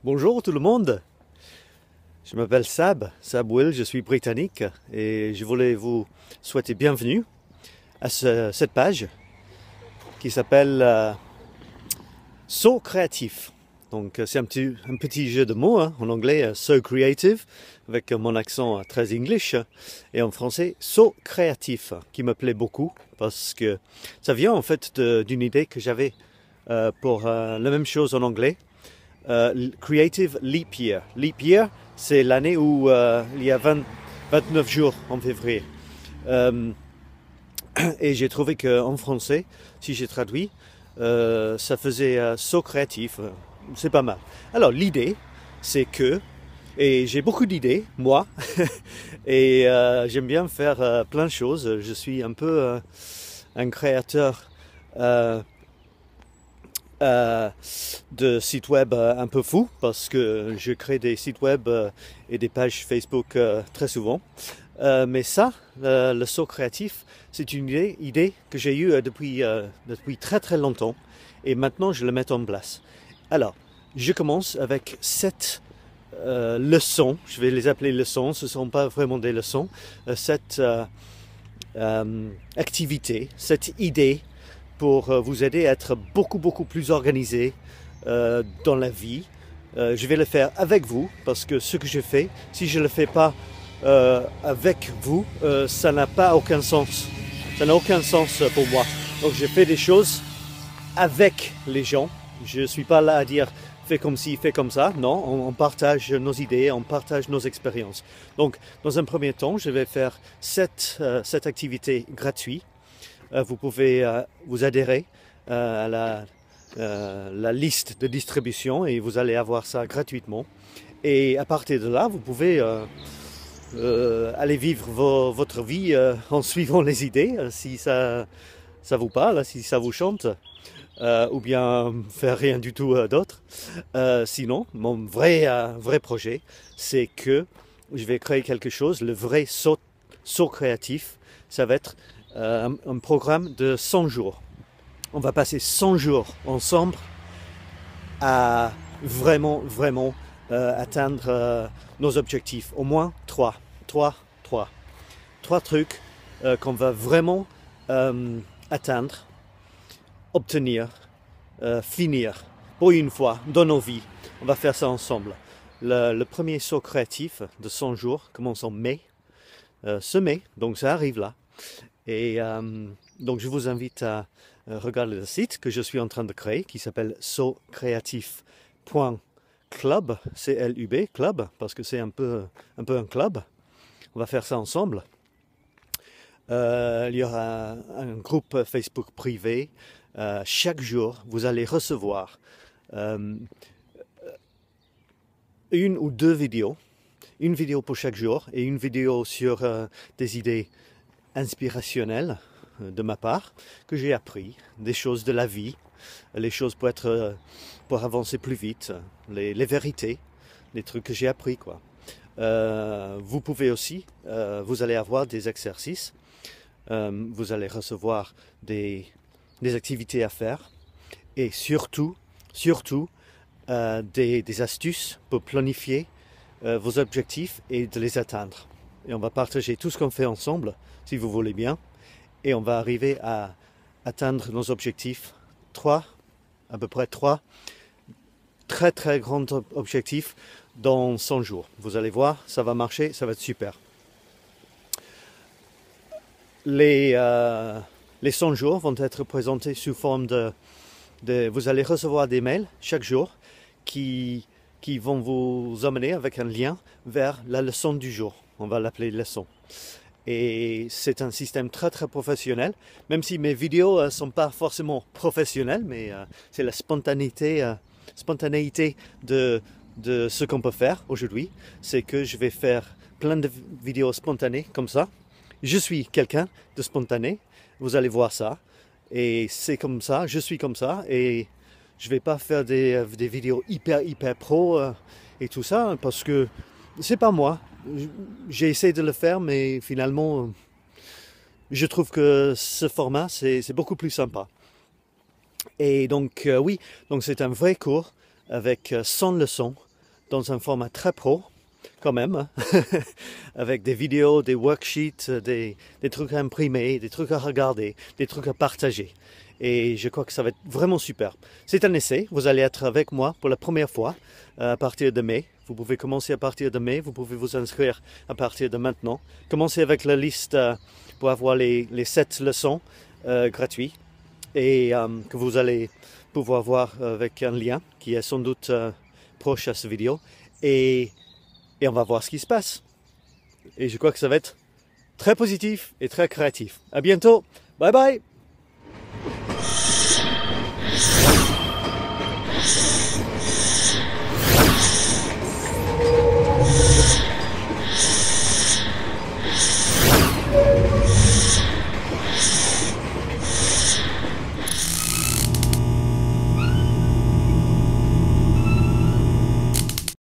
Bonjour tout le monde, je m'appelle Sab Will, je suis britannique et je voulais vous souhaiter bienvenue à cette page qui s'appelle So Créatif. Donc c'est un petit jeu de mots en anglais, So Creative, avec mon accent très English, et en français So Créatif, qui me plaît beaucoup parce que ça vient en fait d'une idée que j'avais pour la même chose en anglais. Creative Leap Year. Leap Year, c'est l'année où il y a 29 jours en février. Et j'ai trouvé qu'en français, si j'ai traduit, ça faisait so créatif. C'est pas mal. Alors l'idée, c'est que, et j'ai beaucoup d'idées, moi, et j'aime bien faire plein de choses. Je suis un peu un créateur de sites web un peu fou parce que je crée des sites web et des pages Facebook très souvent. Mais ça, le saut créatif, c'est une idée que j'ai eue depuis très très longtemps et maintenant je le mets en place. Alors, je commence avec 7 leçons, je vais les appeler leçons, ce ne sont pas vraiment des leçons, cette activité, cette idée pour vous aider à être beaucoup plus organisé dans la vie. Je vais le faire avec vous parce que ce que je fais, si je ne le fais pas avec vous, ça n'a pas aucun sens. Ça n'a aucun sens pour moi. Donc je fais des choses avec les gens. Je ne suis pas là à dire fais comme ci, fais comme ça. Non, on partage nos idées, on partage nos expériences. Donc dans un premier temps, je vais faire cette activité gratuite. Vous pouvez vous adhérer à la liste de distribution et vous allez avoir ça gratuitement. Et à partir de là, vous pouvez aller vivre votre vie en suivant les idées, si ça vous parle, si ça vous chante, ou bien faire rien du tout d'autre. Sinon, mon vrai projet, c'est que je vais créer quelque chose, le vrai saut créatif, ça va être un programme de 100 jours. On va passer 100 jours ensemble à vraiment atteindre nos objectifs. Au moins 3 trucs qu'on va vraiment atteindre, obtenir, finir pour une fois dans nos vies. On va faire ça ensemble. Le premier saut créatif de 100 jours commence en mai. Ce mai, donc ça arrive là. Et donc je vous invite à regarder le site que je suis en train de créer qui s'appelle socreatif.club, C-L-U-B, club, parce que c'est un peu un club. On va faire ça ensemble. Il y aura un groupe Facebook privé. Chaque jour, vous allez recevoir une ou deux vidéos. Une vidéo pour chaque jour et une vidéo sur des idées inspirationnelles de ma part que j'ai appris, des choses de la vie, les choses pour avancer plus vite, les vérités, les trucs que j'ai appris quoi. Vous pouvez aussi, vous allez avoir des exercices, vous allez recevoir des activités à faire et surtout des astuces pour planifier vos objectifs et de les atteindre. Et on va partager tout ce qu'on fait ensemble, si vous voulez bien, et on va arriver à atteindre nos objectifs. À peu près 3 très grands objectifs dans 100 jours. Vous allez voir, ça va marcher, ça va être super. Les 100 jours vont être présentés sous forme de vous allez recevoir des mails chaque jour qui vont vous emmener avec un lien vers la leçon du jour. On va l'appeler leçon. Et c'est un système très professionnel, même si mes vidéos ne sont pas forcément professionnelles, mais c'est la spontanéité de ce qu'on peut faire aujourd'hui. C'est que je vais faire plein de vidéos spontanées comme ça. Je suis quelqu'un de spontané, vous allez voir ça. Et c'est comme ça, je suis comme ça, et je vais pas faire des vidéos hyper pro et tout ça, parce que c'est pas moi. J'ai essayé de le faire, mais finalement, je trouve que ce format, c'est beaucoup plus sympa. Et donc, oui, donc c'est un vrai cours avec 100 leçons dans un format très pro, quand même, hein, avec des vidéos, des worksheets, des trucs à imprimer, des trucs à regarder, des trucs à partager. Et je crois que ça va être vraiment super. C'est un essai, vous allez être avec moi pour la première fois à partir de mai. Vous pouvez commencer à partir de mai, vous pouvez vous inscrire à partir de maintenant. Commencez avec la liste pour avoir les 7 leçons gratuites et que vous allez pouvoir voir avec un lien qui est sans doute proche à cette vidéo. Et on va voir ce qui se passe. Et je crois que ça va être très positif et très créatif. À bientôt. Bye bye.